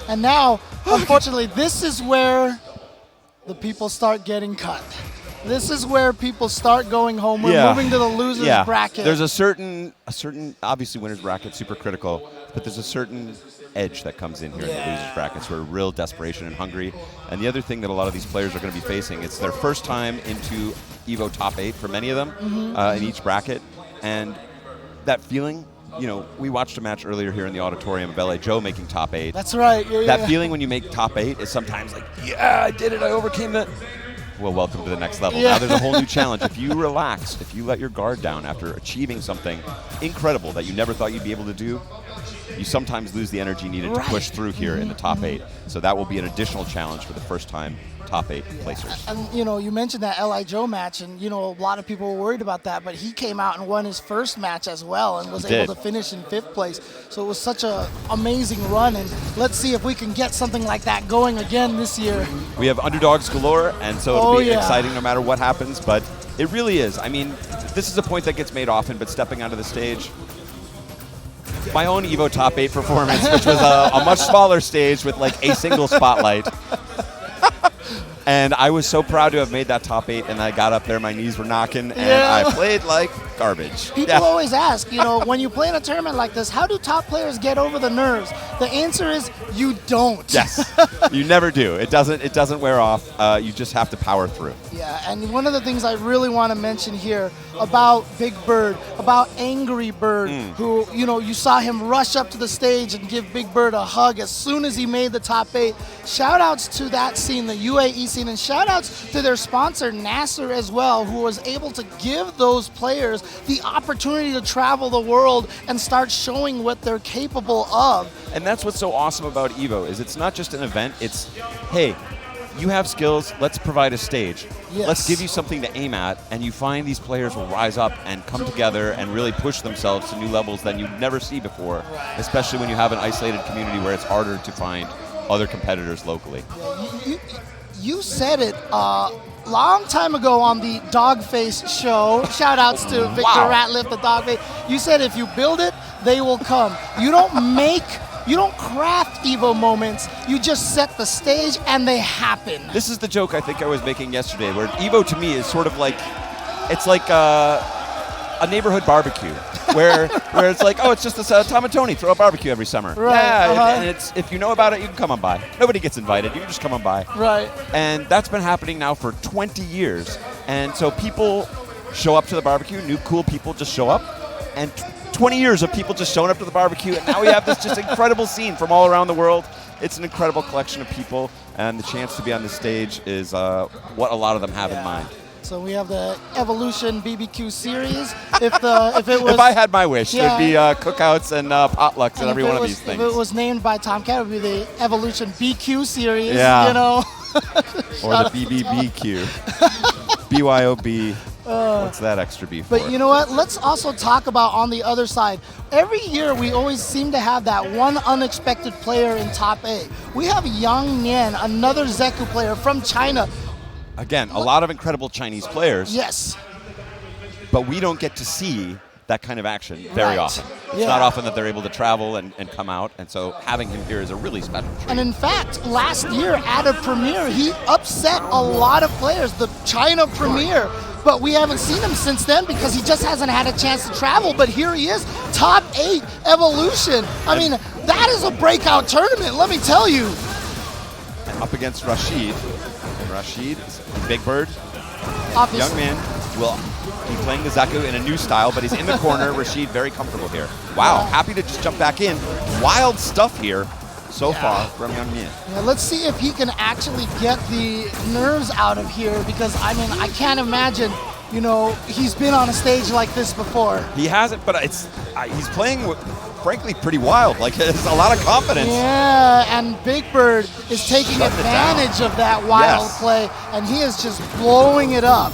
And now, unfortunately, this is where the people start getting cut. This is where people start going home. We're moving to the losers bracket. There's a certain, obviously winners bracket, super critical, but there's a certain edge that comes in here in the losers brackets where real desperation and hungry. And the other thing that a lot of these players are going to be facing, it's their first time into EVO top 8 for many of them in each bracket. And that feeling, you know, we watched a match earlier here in the auditorium of LA Joe making top 8. That's right. That feeling when you make top 8 is sometimes like, yeah, I did it, I overcame it. Well, welcome to the next level. Now there's a whole new challenge. If you relax, if you let your guard down after achieving something incredible that you never thought you'd be able to do, you sometimes lose the energy needed to push through here in the top 8. So that will be an additional challenge for the first time top 8 placers. And, you know, you mentioned that L.I. Joe match, and, you know, a lot of people were worried about that, but he came out and won his first match as well and was able to finish in 5th place. So it was such an amazing run, and let's see if we can get something like that going again this year. We have underdogs galore, and so it'll be exciting no matter what happens, but it really is. I mean, this is a point that gets made often, but stepping onto the stage, my own EVO top 8 performance, which was a much smaller stage with like a single spotlight. And I was so proud to have made that top 8, and I got up there, my knees were knocking, and I played like garbage. People always ask, you know, when you play in a tournament like this, how do top players get over the nerves? The answer is you don't. Yes, you never do. It doesn't wear off. You just have to power through. Yeah, and one of the things I really want to mention here about Big Bird, about Angry Bird, who, you know, you saw him rush up to the stage and give Big Bird a hug as soon as he made the top 8. Shout outs to that scene, the UAE scene, and shout outs to their sponsor NASR as well, who was able to give those players the opportunity to travel the world and start showing what they're capable of. And that's what's so awesome about EVO, is it's not just an event, it's, hey, you have skills, let's provide a stage. Let's give you something to aim at, and you find these players will rise up and come together and really push themselves to new levels than you'd never see before, especially when you have an isolated community where it's harder to find other competitors locally. You said it long time ago on the Dogface show. Shout outs to Victor Ratliff, the Dogface. You said if you build it, they will come. You don't craft EVO moments, you just set the stage and they happen. This is the joke I think I was making yesterday, where EVO to me is sort of like, it's like a neighborhood barbecue, where it's like, oh, it's just this Tom and Tony throw a barbecue every summer. Right. Yeah, and it's, if you know about it, you can come on by. Nobody gets invited, you can just come on by. Right. And that's been happening now for 20 years. And so people show up to the barbecue, new cool people just show up, and 20 years of people just showing up to the barbecue, and now we have this just incredible scene from all around the world. It's an incredible collection of people, and the chance to be on the stage is what a lot of them have in mind. So we have the Evolution BBQ series. If I had my wish, there'd be cookouts and potlucks at every one of these things. If it was named by Tom Cat, it would be the Evolution BQ series. Yeah. You know. Or the BBBQ. BYOB. What's that extra B for? But you know what? Let's also talk about on the other side. Every year we always seem to have that one unexpected player in top 8. We have Yang Mian, another Zeku player from China. Again, a lot of incredible Chinese players. Yes. But we don't get to see that kind of action very often. It's not often that they're able to travel and come out, and so having him here is a really special treat. And in fact, last year at a premiere, he upset a lot of players, the China premiere. But we haven't seen him since then because he just hasn't had a chance to travel. But here he is, top 8 Evolution. I mean, that is a breakout tournament, let me tell you. Up against Rashid. And Rashid, Big Bird, Obviously. Young Man will be playing the Zeku in a new style, but he's in the corner. Rashid very comfortable here. Wow, happy to just jump back in. Wild stuff here so far from Young Mian. Yeah, let's see if he can actually get the nerves out of here, because I mean, I can't imagine, you know, he's been on a stage like this before. He hasn't, but he's playing, frankly, pretty wild. Like, there's a lot of confidence. Yeah, and Big Bird is taking advantage of that wild play, and he is just blowing it up.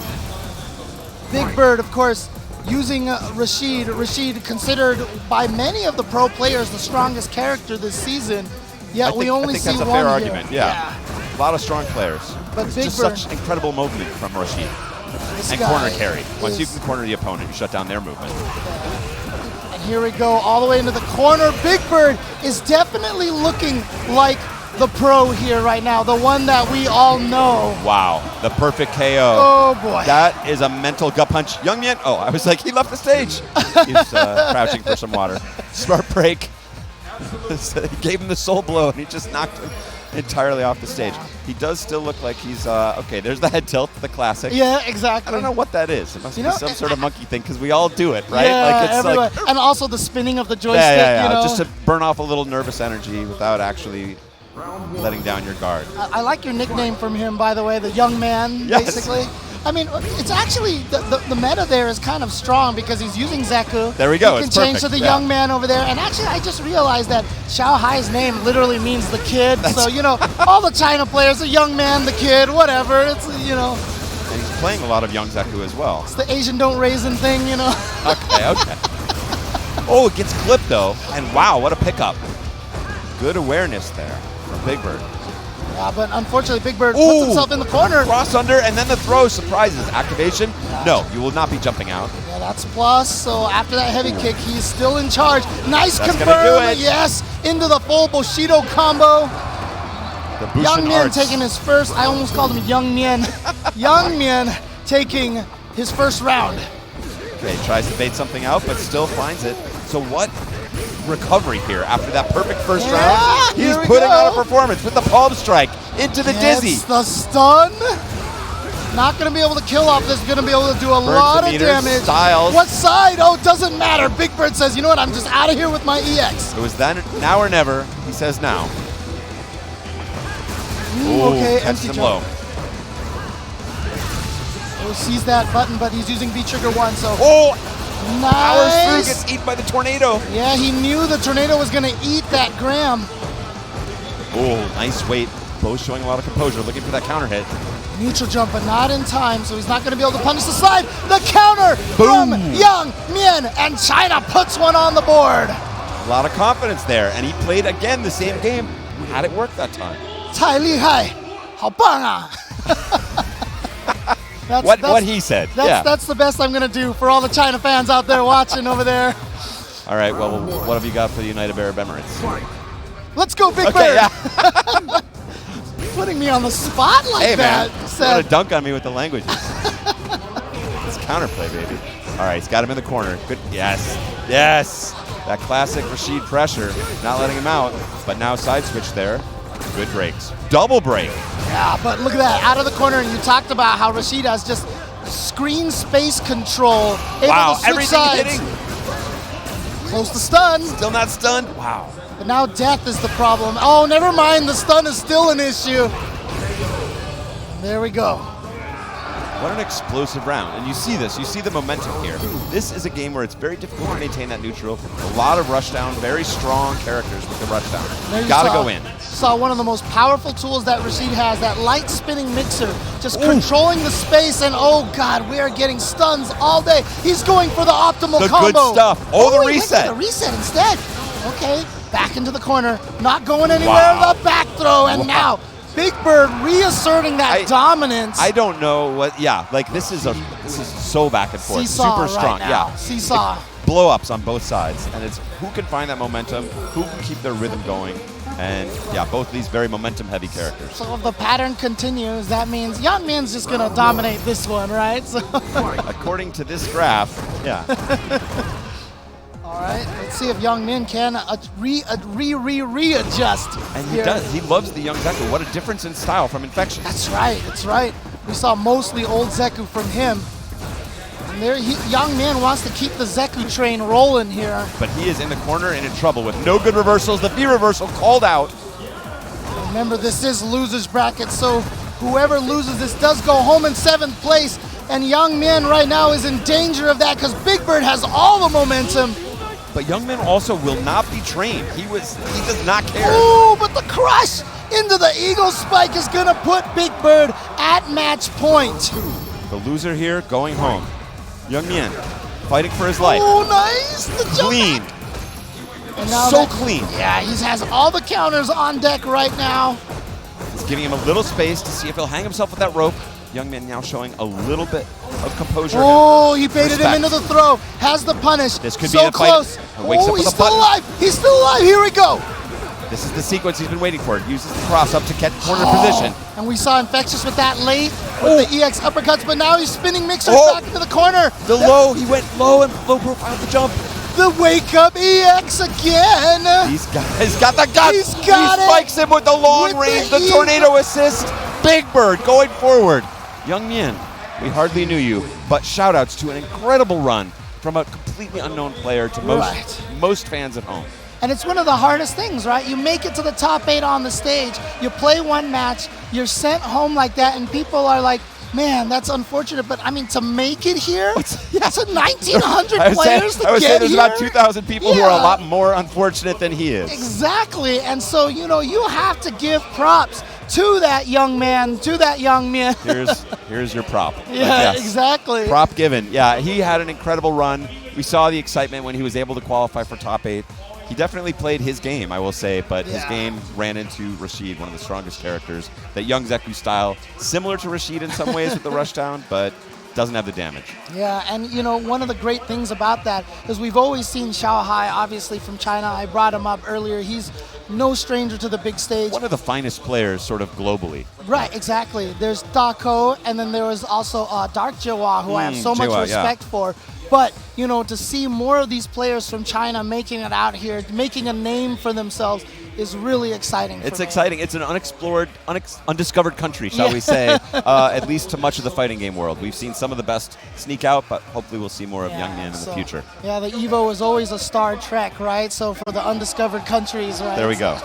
Big Bird, of course, using Rashid. Rashid considered by many of the pro players the strongest character this season. Yet we only see one here. I think that's a fair argument, yeah. A lot of strong players. But it's Big just Bird, such incredible movement from Rashid. And corner carry. Once you can corner the opponent, you shut down their movement. And here we go, all the way into the corner. Big Bird is definitely looking like the pro here right now, the one that we all know. Wow, the perfect KO. Oh boy. That is a mental gut punch. Young Mian, oh, I was like, he left the stage. He's crouching for some water. Smart break. He gave him the soul blow, and he just knocked him entirely off the stage. He does still look like he's, okay, there's the head tilt, the classic. Yeah, exactly. I don't know what that is. It must be some sort of monkey thing, because we all do it, right? Yeah, like it's everyone. like, And also the spinning of the joystick, yeah. you know. Just to burn off a little nervous energy without actually letting down your guard. I like your nickname from him, by the way, the young man, Yes. basically. I mean, it's actually, the meta there is kind of strong because he's using Zeku. There we go, He can it's change perfect, to the yeah. young man over there. And actually, I just realized that Xiao Hai's name literally means the kid. So, you know, all the China players, the young man, the kid, whatever. It's, you know. And he's playing a lot of young Zeku as well. It's the Asian don't raisin thing, you know. Okay. Oh, it gets clipped, though. And wow, what a pickup. Good awareness there from Big Bird. Yeah, but unfortunately, Big Bird puts himself in the corner. Cross under, and then the throw surprises. Activation? No, you will not be jumping out. Yeah, that's plus. So after that heavy kick, he's still in charge. Nice That's confirm. gonna do it. Yes, into the full Bushido combo. The Bushin Young Mian arts. taking his first. I almost called him Young Mian. Young Mian taking his first round. Okay, tries to bait something out, but still finds it. So what recovery here after that perfect first round? He's here we putting go. on a performance with the palm strike into the dizzy. Gets the stun. Not going to be able to kill off this. Going to be able to do a lot of meters, damage. Styles. What side? Oh, it doesn't matter. Big Bird says, you know what? I'm just out of here with my EX. It was then, now or never. He says now. Okay, catches empty him jump. low. Oh, sees that button, but he's using V-Trigger 1, so Oh, powers through, nice. gets eaten by the tornado. Yeah, he knew the tornado was going to eat that Graham. Oh, nice weight. Both showing a lot of composure, looking for that counter hit. Neutral jump, but not in time, so he's not going to be able to punish the slide. The counter Boom. from Young Mian, and China puts one on the board. A lot of confidence there, and he played again the same game. Had it work that time. 太厉害，好棒啊！ What he said. That's the best I'm going to do for all the China fans out there watching over there. All right, well, what have you got for the United Arab Emirates? Let's go, Big Okay, Bird. yeah. Putting me on the spot like Hey, that. man, you Said, want to dunk on me with the languages. It's counterplay, baby. All right, he's got him in the corner. Good, yes. That classic Rashid pressure, not letting him out, but now side switch there. Good breaks. Double break. yeah, but look at that, out of the corner, and you talked about how Rashid has just screen space control. Able Wow, to switch everything sides. hitting. Close to stun. Still not stunned. Wow. But now death is the problem. Oh, never mind, the stun is still an issue. There we go. What an explosive round. And you see this. You see the momentum here. This is a game where it's very difficult to maintain that neutral. A lot of rushdown, very strong characters with the rushdown. There you Gotta saw- go in. Saw one of the most powerful tools that Rashid has, that light spinning mixer, just controlling the space, and oh God, we are getting stuns all day. He's going for the optimal The combo. good stuff. Oh, the he went for reset. the reset instead. Okay, back into the corner, not going anywhere, Wow. the back throw, and now Big Bird reasserting that dominance. I don't know what. Yeah, like this is so back and forth. Seesaw Super strong. right now. Yeah. Seesaw. Blow ups on both sides, and it's who can find that momentum, who can keep their rhythm going, and yeah, both of these very momentum heavy characters. So if the pattern continues, that means Young Min's just gonna dominate this one, right? So According to this graph, yeah. all right, let's see if Young Min can readjust. And he here. does. He loves the young Zeku. What a difference in style from Infection. That's right. That's right. We saw mostly old Zeku from him. And there, Young Min wants to keep the Zeku train rolling here. But he is in the corner and in trouble with no good reversals. The V reversal called out. Remember, this is losers bracket, so whoever loses this does go home in 7th place. And Young Min right now is in danger of that because Big Bird has all the momentum. But Young Min also will not be trained. He does not care. Ooh, but the crush into the Eagle Spike is going to put Big Bird at match point. The loser here going home. Young Mian fighting for his life. Oh, nice. The jump Clean. back. And now So clean. Yeah, he has all the counters on deck right now. He's giving him a little space to see if he'll hang himself with that rope. Young Man now showing a little bit of composure. Oh, he baited him Respect. into the throw. Has the punish. This could so be a fight. close. Wakes up Oh, with he's a still button. alive. He's still alive. Here we go. This is the sequence he's been waiting for. Uses the cross up to get corner position. And we saw Infectious with that late with the EX uppercuts, but now he's spinning Mixers back into the corner. The low, he went low and low profile the jump. The wake up EX again. He's got the guts. He's got he spikes him with the long range, the tornado assist. Big Bird going forward. Young Mian, we hardly knew you, but shout outs to an incredible run from a completely unknown player to most fans at home. And it's one of the hardest things, right? You make it to the top 8 on the stage, you play one match, you're sent home like that, and people are like, man, that's unfortunate, but I mean, to make it here, that's a 1,900 players to I would say get there's here. about 2,000 people who are a lot more unfortunate than he is. Exactly, and so, you know, you have to give props to that young man, to that young man. Here's your prop. Yeah, exactly. Prop given. Yeah, he had an incredible run. We saw the excitement when he was able to qualify for top 8. He definitely played his game, I will say, but his game ran into Rashid, one of the strongest characters. That young Zeku style, similar to Rashid in some ways with the rushdown, but doesn't have the damage. Yeah, and you know, one of the great things about that is we've always seen Xiao Hai, obviously from China. I brought him up earlier. He's no stranger to the big stage. One of the finest players sort of globally. Right, exactly. There's Dako, and then there was also Dark Jiwa, who I have so much respect for. But, you know, to see more of these players from China making it out here, making a name for themselves is really exciting. It's exciting. It's an unexplored, undiscovered country, shall we say, at least to much of the fighting game world. We've seen some of the best sneak out, but hopefully we'll see more of young Mian in the future. Yeah, the EVO is always a Star Trek, right? So for the undiscovered countries, right? There we go.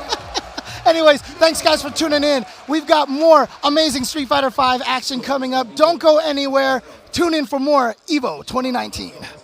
Anyways, thanks guys for tuning in. We've got more amazing Street Fighter V action coming up. Don't go anywhere. Tune in for more EVO 2019.